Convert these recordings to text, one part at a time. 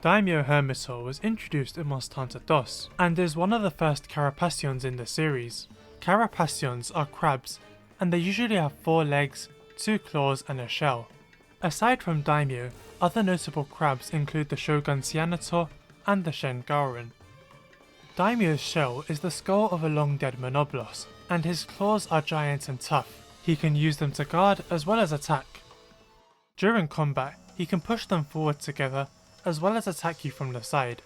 Daimyo Hermitaur was introduced in Monster Hunter Rise, and is one of the first Carapacions in the series. Carapacions are crabs, and they usually have 4 legs, 2 claws and a shell. Aside from Daimyo, other notable crabs include the Shogun Cyanotaur and the Shagaru. Daimyo's shell is the skull of a long dead Monoblos, and his claws are giant and tough. He can use them to guard as well as attack. During combat, he can push them forward together as well as attack you from the side.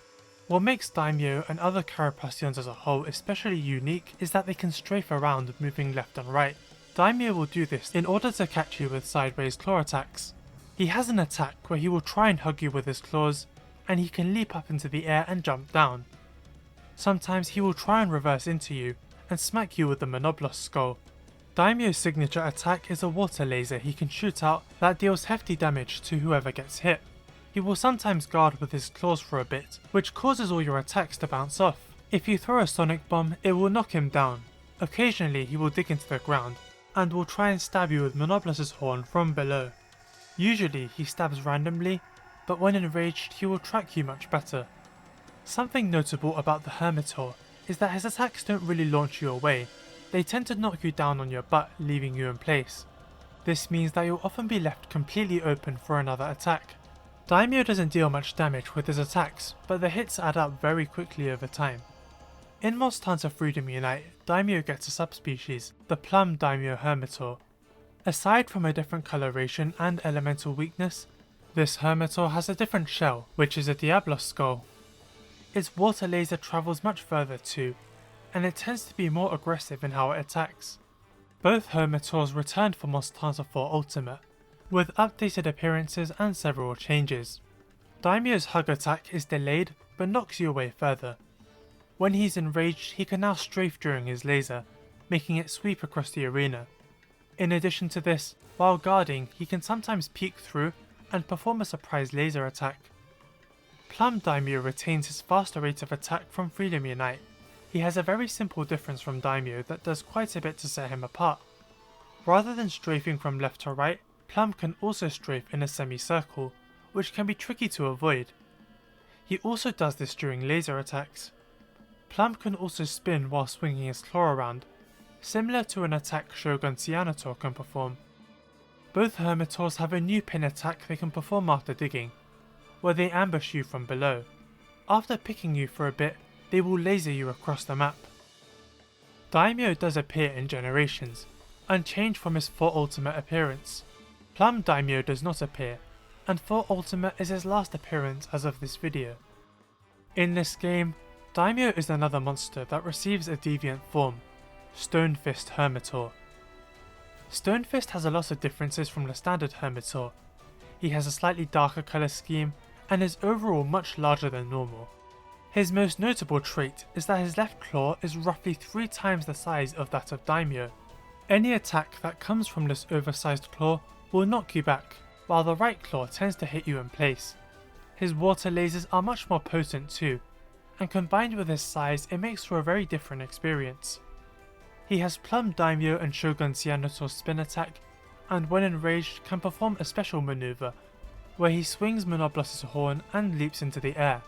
What makes Daimyo and other Carapacions as a whole especially unique is that they can strafe around moving left and right. Daimyo will do this in order to catch you with sideways claw attacks. He has an attack where he will try and hug you with his claws, and he can leap up into the air and jump down. Sometimes he will try and reverse into you and smack you with the Monoblos skull. Daimyo's signature attack is a water laser he can shoot out that deals hefty damage to whoever gets hit. He will sometimes guard with his claws for a bit, which causes all your attacks to bounce off. If you throw a sonic bomb, it will knock him down. Occasionally he will dig into the ground, and will try and stab you with Monoblos's horn from below. Usually he stabs randomly, but when enraged he will track you much better. Something notable about the Hermitaur is that his attacks don't really launch you away. They tend to knock you down on your butt, leaving you in place. This means that you'll often be left completely open for another attack. Daimyo doesn't deal much damage with his attacks, but the hits add up very quickly over time. In Monster Hunter Freedom Unite, Daimyo gets a subspecies, the Plum Daimyo Hermitaur. Aside from a different coloration and elemental weakness, this Hermitaur has a different shell, which is a Diablos skull. Its water laser travels much further too, and it tends to be more aggressive in how it attacks. Both Hermitaurs returned for Monster Hunter 4 Ultimate, with updated appearances and several changes. Daimyo's hug attack is delayed but knocks you away further. When he's enraged, he can now strafe during his laser, making it sweep across the arena. In addition to this, while guarding, he can sometimes peek through and perform a surprise laser attack. Plum Daimyo retains his faster rate of attack from Freedom Unite. He has a very simple difference from Daimyo that does quite a bit to set him apart. Rather than strafing from left to right, Plum can also strafe in a semicircle, which can be tricky to avoid. He also does this during laser attacks. Plum can also spin while swinging his claw around, similar to an attack Shogun Cyanotaur can perform. Both Hermitaurs have a new pin attack they can perform after digging, where they ambush you from below. After picking you for a bit, they will laser you across the map. Daimyo does appear in Generations, unchanged from his 4 Ultimate appearance. Plum Daimyo does not appear, and 4 Ultimate is his last appearance as of this video. In this game, Daimyo is another monster that receives a deviant form, Stonefist Hermitaur. Stonefist has a lot of differences from the standard Hermitaur. He has a slightly darker colour scheme and is overall much larger than normal. His most notable trait is that his left claw is roughly 3 times the size of that of Daimyo. Any attack that comes from this oversized claw will knock you back, while the right claw tends to hit you in place. His water lasers are much more potent too, and combined with his size it makes for a very different experience. He has Plum Daimyo and Shogun Cyanotaur's spin attack, and when enraged can perform a special maneuver, where he swings Monoblos's horn and leaps into the air.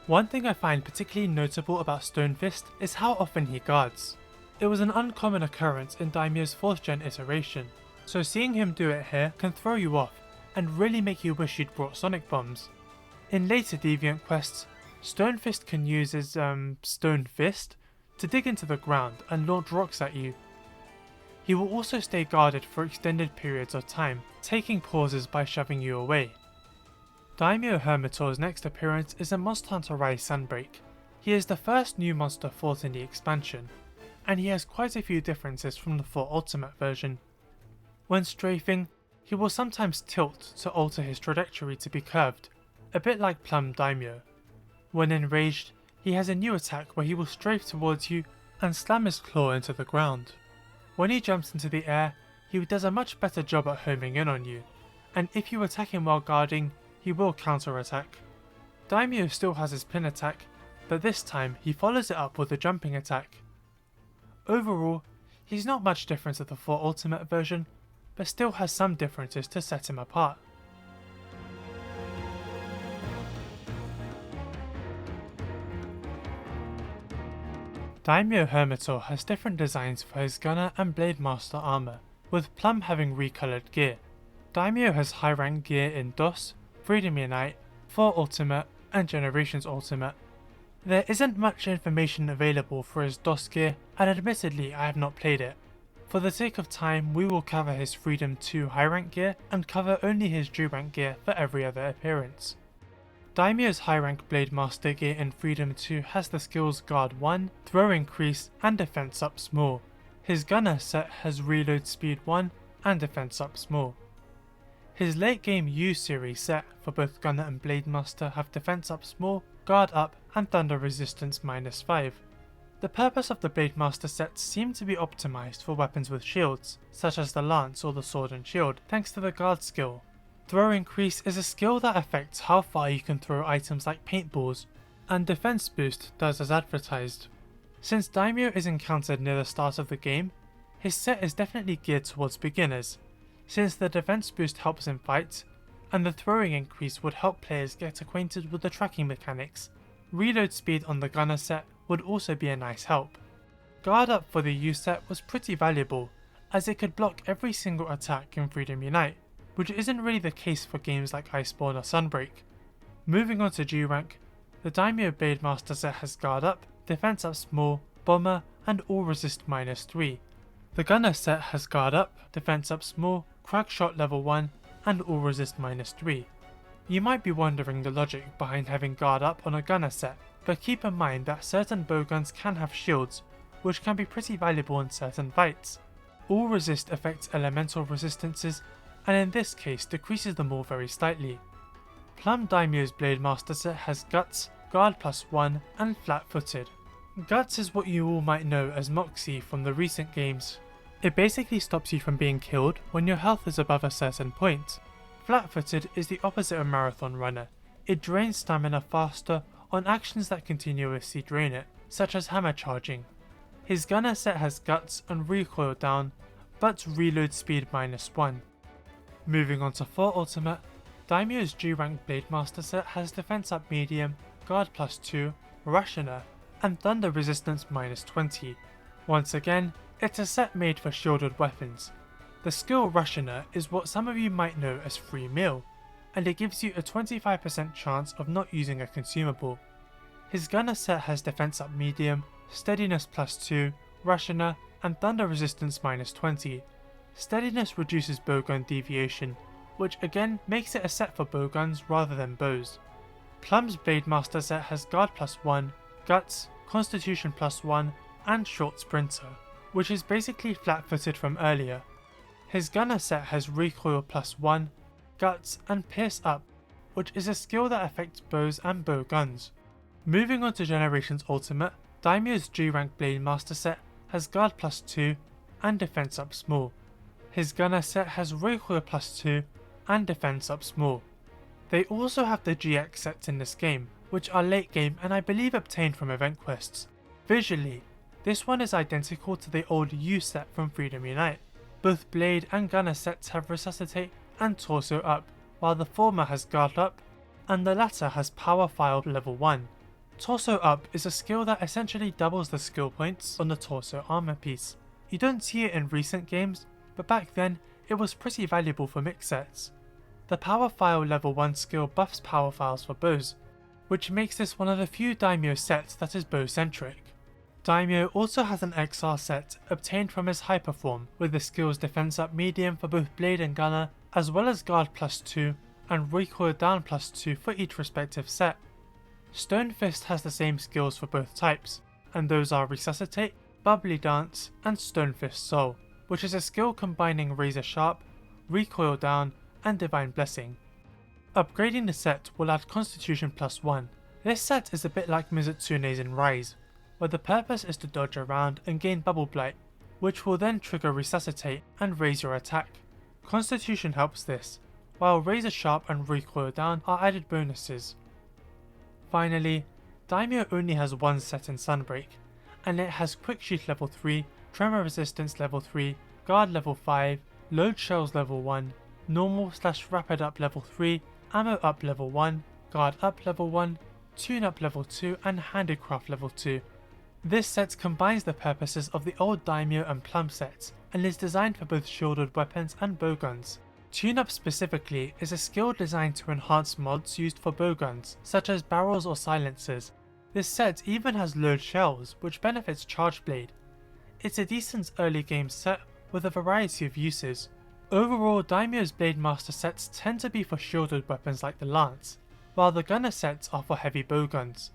One thing I find particularly notable about Stonefist is how often he guards. It was an uncommon occurrence in Daimyo's 4th gen iteration, so seeing him do it here can throw you off and really make you wish you'd brought sonic bombs. In later Deviant quests, Stonefist can use his Stone Fist to dig into the ground and launch rocks at you. He will also stay guarded for extended periods of time, taking pauses by shoving you away. Daimyo Hermitaur's next appearance is in Monster Hunter Rise Sunbreak. He is the first new monster fought in the expansion, and he has quite a few differences from the 4 Ultimate version. When strafing, he will sometimes tilt to alter his trajectory to be curved, a bit like Plum Daimyo. When enraged, he has a new attack where he will strafe towards you and slam his claw into the ground. When he jumps into the air, he does a much better job at homing in on you, and if you attack him while guarding, he will counter-attack. Daimyo still has his pin attack, but this time he follows it up with a jumping attack. Overall, he's not much different to the 4 Ultimate version, but still has some differences to set him apart. Daimyo Hermitaur has different designs for his gunner and blade master armor, with Plum having recolored gear. Daimyo has high rank gear in DOS, Freedom Unite, 4 Ultimate and Generations Ultimate. There isn't much information available for his DOS gear, and admittedly I have not played it. For the sake of time, we will cover his Freedom 2 high rank gear and cover only his G rank gear for every other appearance. Daimyo's high rank Blade Master gear in Freedom 2 has the skills Guard 1, Throw Increase and Defense Up Small. His Gunner set has Reload Speed 1 and Defense Up Small. His late game U series set for both Gunner and Blade Master have Defense Up Small, Guard Up and Thunder Resistance -5. The purpose of the Blade Master sets seem to be optimized for weapons with shields, such as the Lance or the Sword and Shield, thanks to the Guard skill. Throw Increase is a skill that affects how far you can throw items like paintballs, and Defense Boost does as advertised. Since Daimyo is encountered near the start of the game, his set is definitely geared towards beginners, since the Defense Boost helps in fights, and the Throwing Increase would help players get acquainted with the tracking mechanics. Reload Speed on the Gunner set would also be a nice help. Guard Up for the U set was pretty valuable, as it could block every single attack in Freedom Unite, which isn't really the case for games like Iceborne or Sunbreak. Moving on to G rank, the Daimyo Blade Master set has Guard Up, Defense Up Small, Bomber and All Resist -3. The Gunner set has Guard Up, Defense Up Small, Crack Shot level 1 and All Resist -3. You might be wondering the logic behind having Guard Up on a Gunner set, but keep in mind that certain bowguns can have shields, which can be pretty valuable in certain fights. All Resist affects elemental resistances, and in this case decreases them all very slightly. Plum Daimyo's Blade Master set has Guts, Guard +1 and Flat Footed. Guts is what you all might know as Moxie from the recent games. It basically stops you from being killed when your health is above a certain point. Flat Footed is the opposite of Marathon Runner. It drains stamina faster on actions that continuously drain it, such as hammer charging. His Gunner set has Guts and Recoil down, but Reload Speed -1. Moving on to 4 Ultimate, Daimyo's G rank Blade Master set has Defense Up Medium, Guard +2, Rationer, and Thunder Resistance -20. Once again, it's a set made for shielded weapons. The skill Rationer is what some of you might know as Free Meal, and it gives you a 25% chance of not using a consumable. His Gunner set has Defense Up Medium, Steadiness +2, Rationer, and Thunder Resistance -20. Steadiness reduces bowgun deviation, which again makes it a set for bowguns rather than bows. Plum's Blade Master set has Guard +1, Guts, Constitution +1, and Short Sprinter, which is basically flat-footed from earlier. His Gunner set has Recoil +1, Guts, and Pierce Up, which is a skill that affects bows and bow guns. Moving on to Generations Ultimate, Daimyo's G rank Blade Master set has Guard +2 and Defense Up Small. His Gunner set has Recoil +2 and Defense Up Small. They also have the GX sets in this game, which are late game and I believe obtained from event quests. Visually, this one is identical to the old U set from Freedom Unite. Both Blade and Gunner sets have Resuscitate and Torso Up, while the former has Guard Up and the latter has Power File level 1. Torso Up is a skill that essentially doubles the skill points on the torso armor piece. You don't see it in recent games, but back then it was pretty valuable for mix sets. The Power File level 1 skill buffs power files for bows, which makes this one of the few Daimyo sets that is bow centric. Daimyo also has an XR set obtained from his Hyper form, with the skills Defense Up Medium for both Blade and Gunner, as well as Guard +2 and Recoil down +2 for each respective set. Stonefist has the same skills for both types, and those are Resuscitate, Bubbly Dance, and Stonefist Soul, which is a skill combining Razor Sharp, Recoil Down, and Divine Blessing. Upgrading the set will add Constitution +1. This set is a bit like Mizutsune's in Rise, where the purpose is to dodge around and gain Bubble Blight, which will then trigger Resuscitate and raise your attack. Constitution helps this, while Razor Sharp and Recoil Down are added bonuses. Finally, Daimyo only has one set in Sunbreak, and it has Quick Sheath level 3, Tremor Resistance level 3, Guard level 5, Load Shells level 1, Normal/Rapid Up level 3, Ammo Up level 1, Guard Up level 1, Tune Up level 2 and Handicraft level 2. This set combines the purposes of the old Daimyo and Plum sets and is designed for both shielded weapons and bowguns. Tune-Up specifically is a skill designed to enhance mods used for bowguns, such as barrels or silencers. This set even has load shells, which benefits Charge Blade. It's a decent early game set with a variety of uses. Overall, Daimyo's Blade Master sets tend to be for shielded weapons like the Lance, while the Gunner sets are for heavy bowguns.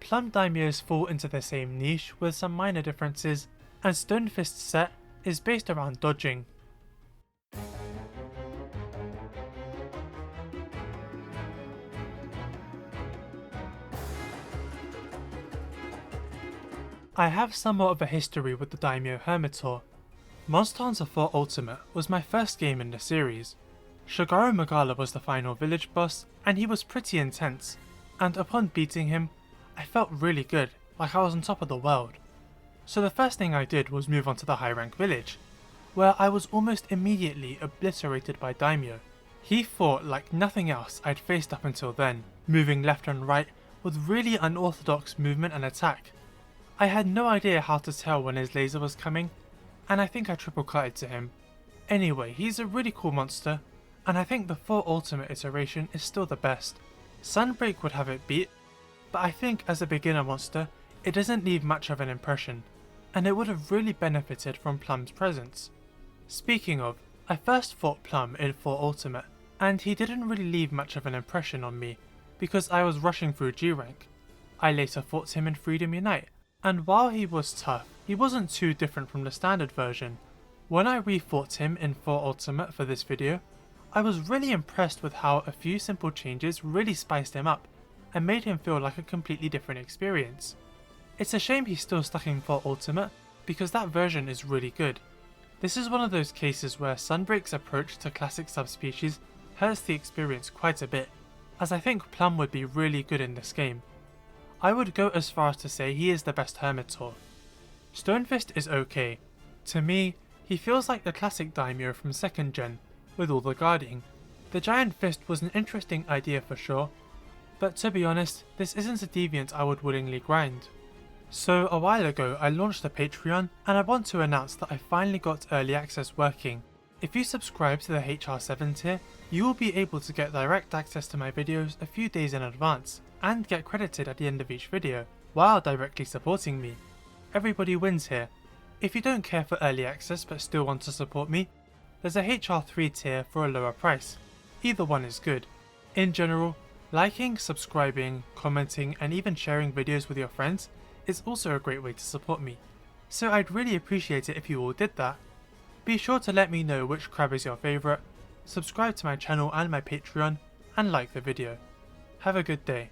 Plum Daimyos fall into the same niche with some minor differences, and Stonefist's set is based around dodging. I have somewhat of a history with the Daimyo Hermitaur. Monster Hunter 4 Ultimate was my first game in the series. Shagaru Magala was the final village boss, and he was pretty intense, and upon beating him, I felt really good, like I was on top of the world. So the first thing I did was move on to the high rank village, where I was almost immediately obliterated by Daimyo. He fought like nothing else I'd faced up until then, moving left and right with really unorthodox movement and attack. I had no idea how to tell when his laser was coming, and I think I triple cutted to him. Anyway, he's a really cool monster, and I think the 4 Ultimate iteration is still the best. Sunbreak would have it beat, but I think as a beginner monster, it doesn't leave much of an impression, and it would have really benefited from Plum's presence. Speaking of, I first fought Plum in 4 Ultimate, and he didn't really leave much of an impression on me, because I was rushing through G rank. I later fought him in Freedom Unite, and while he was tough, he wasn't too different from the standard version. When I refought him in 4 Ultimate for this video, I was really impressed with how a few simple changes really spiced him up, and made him feel like a completely different experience. It's a shame he's still stuck in 4 Ultimate, because that version is really good. This is one of those cases where Sunbreak's approach to classic subspecies hurts the experience quite a bit, as I think Plum would be really good in this game. I would go as far as to say he is the best Hermitaur. Stonefist is okay. To me, he feels like the classic Daimyo from 2nd Gen, with all the guarding. The giant fist was an interesting idea for sure, but to be honest, this isn't a deviant I would willingly grind. So a while ago I launched a Patreon, and I want to announce that I finally got early access working. If you subscribe to the HR7 tier, you will be able to get direct access to my videos a few days in advance, and get credited at the end of each video, while directly supporting me. Everybody wins here. If you don't care for early access but still want to support me, there's a HR3 tier for a lower price. Either one is good. In general, liking, subscribing, commenting, and even sharing videos with your friends is also a great way to support me, so I'd really appreciate it if you all did that. Be sure to let me know which crab is your favourite, subscribe to my channel and my Patreon, and like the video. Have a good day.